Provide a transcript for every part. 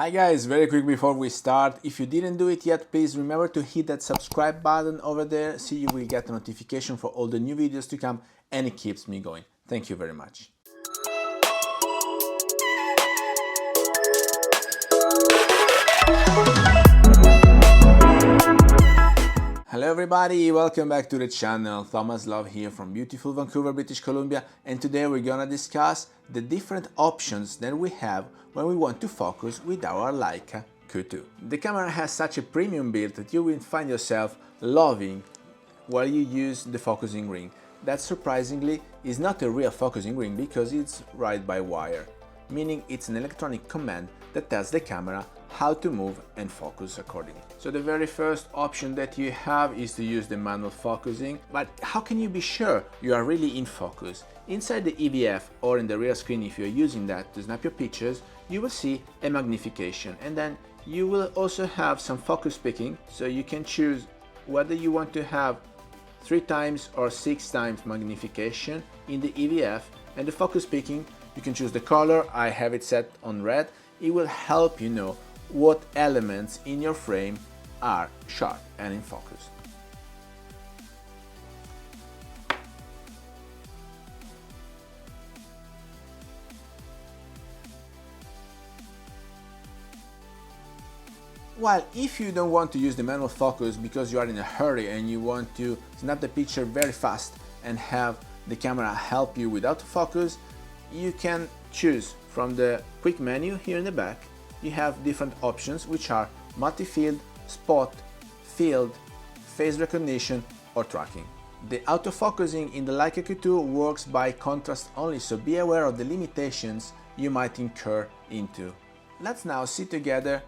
Hi guys, very quick before we start, if you didn't do it yet, please remember to hit that subscribe button over there so you will get a notification for all the new videos to come and it keeps me going. Thank you very much. Hello everybody, welcome back to the channel. Thomas Love here from beautiful Vancouver, British Columbia, and today we're gonna discuss the different options that we have when we want to focus with our Leica Q2. The camera has such a premium build that you will find yourself loving while you use the focusing ring. That surprisingly is not a real focusing ring because it's right by wire, meaning it's an electronic command that tells the camera how to move and focus accordingly. So the very first option that you have is to use the manual focusing, but how can you be sure you are really in focus? Inside the EVF or in the rear screen, if you're using that to snap your pictures, you will see a magnification, and then you will also have some focus picking, so you can choose whether you want to have 3 times or 6 times magnification in the EVF, and the focus picking, you can choose the color. I have it set on red. It will help you know what elements in your frame are sharp and in focus. While if you don't want to use the manual focus because you are in a hurry and you want to snap the picture very fast and have the camera help you with autofocus, you can choose from the quick menu here in the back. You have different options which are multi-field, spot, field, face recognition or tracking. The autofocusing in the Leica Q2 works by contrast only, so be aware of the limitations you might incur into. Let's now see together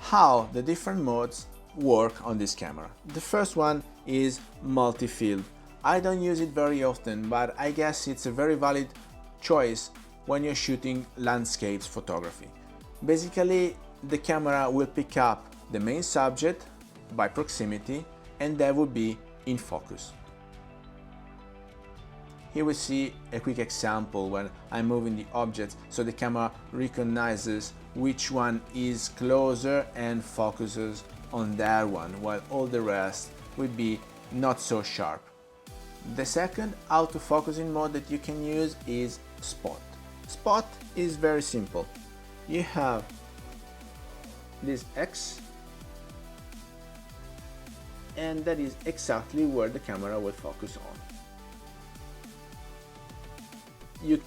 how the different modes work on this camera. The first one is multi-field. I don't use it very often, but I guess it's a very valid choice when you're shooting landscapes photography. Basically, the camera will pick up the main subject by proximity and that will be in focus. Here we see a quick example when I'm moving the object, so the camera recognizes which one is closer and focuses on that one, while all the rest will be not so sharp. The second autofocusing mode that you can use is spot. Spot is very simple. You have this X and that is exactly where the camera will focus on.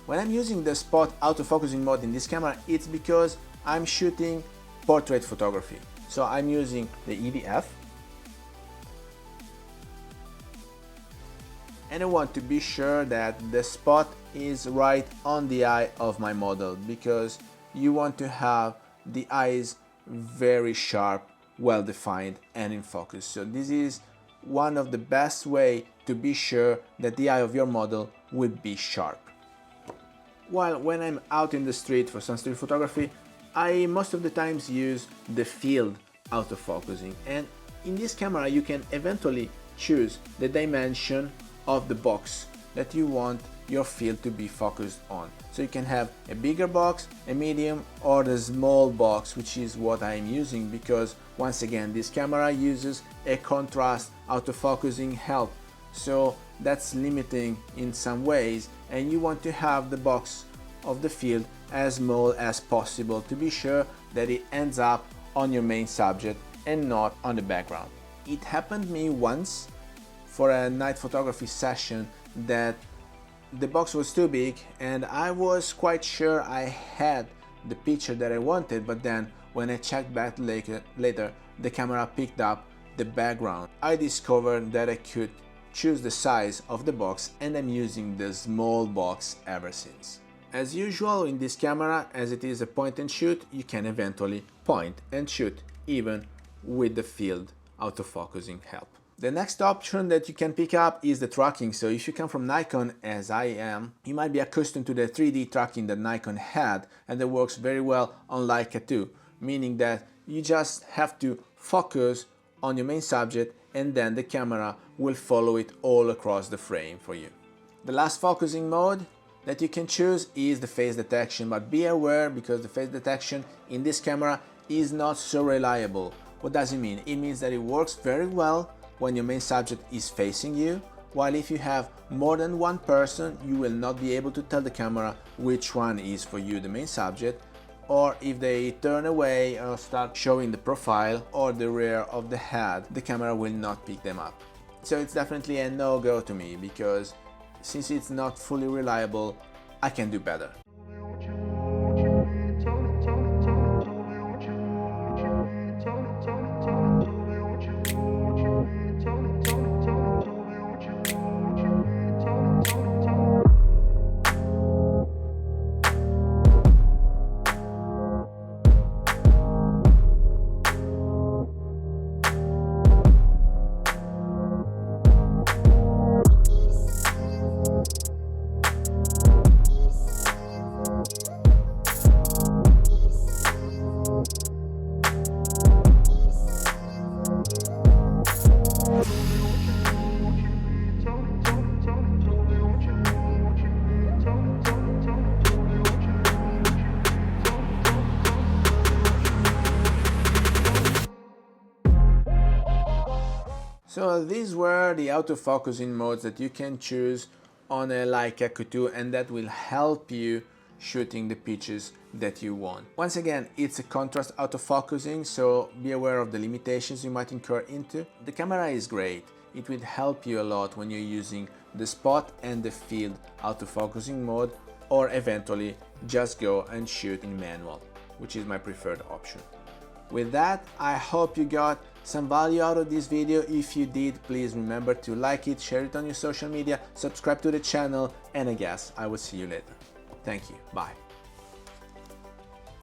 When I'm using the spot autofocusing mode in this camera, it's because I'm shooting portrait photography. So I'm using the EVF and I want to be sure that the spot is right on the eye of my model, because you want to have the eyes very sharp, well defined and in focus. So this is one of the best way to be sure that the eye of your model will be sharp. While when I'm out in the street for some street photography, I most of the times use the field autofocusing, and in this camera you can eventually choose the dimension of the box that you want your field to be focused on. So you can have a bigger box, a medium or the small box, which is what I'm using, because once again this camera uses a contrast autofocusing help, so that's limiting in some ways, and you want to have the box of the field as small as possible to be sure that it ends up on your main subject and not on the background. It happened to me once for a night photography session that the box was too big and I was quite sure I had the picture that I wanted, but then when I checked back later, the camera picked up the background. I discovered that I could choose the size of the box and I'm using the small box ever since. As usual in this camera, as it is a point and shoot, you can eventually point and shoot even with the field autofocusing help. The next option that you can pick up is the tracking. So if you come from Nikon, as I am, you might be accustomed to the 3D tracking that Nikon had and that works very well on Leica too, meaning that you just have to focus on your main subject and then the camera will follow it all across the frame for you. The last focusing mode that you can choose is the face detection, but be aware because the face detection in this camera is not so reliable. What does it mean? It means that it works very well when your main subject is facing you, while if you have more than one person, you will not be able to tell the camera which one is for you the main subject, or if they turn away or start showing the profile or the rear of the head, the camera will not pick them up. So it's definitely a no-go to me, because since it's not fully reliable, I can do better. So these were the autofocusing modes that you can choose on a Leica Q2, and that will help you shooting the pictures that you want. Once again, it's a contrast autofocusing, so be aware of the limitations you might incur into. The camera is great. It will help you a lot when you're using the spot and the field autofocusing mode, or eventually just go and shoot in manual, which is my preferred option. With that, I hope you got some value out of this video. If you did, please remember to like it, share it on your social media, subscribe to the channel, and I guess I will see you later. Thank you. Bye.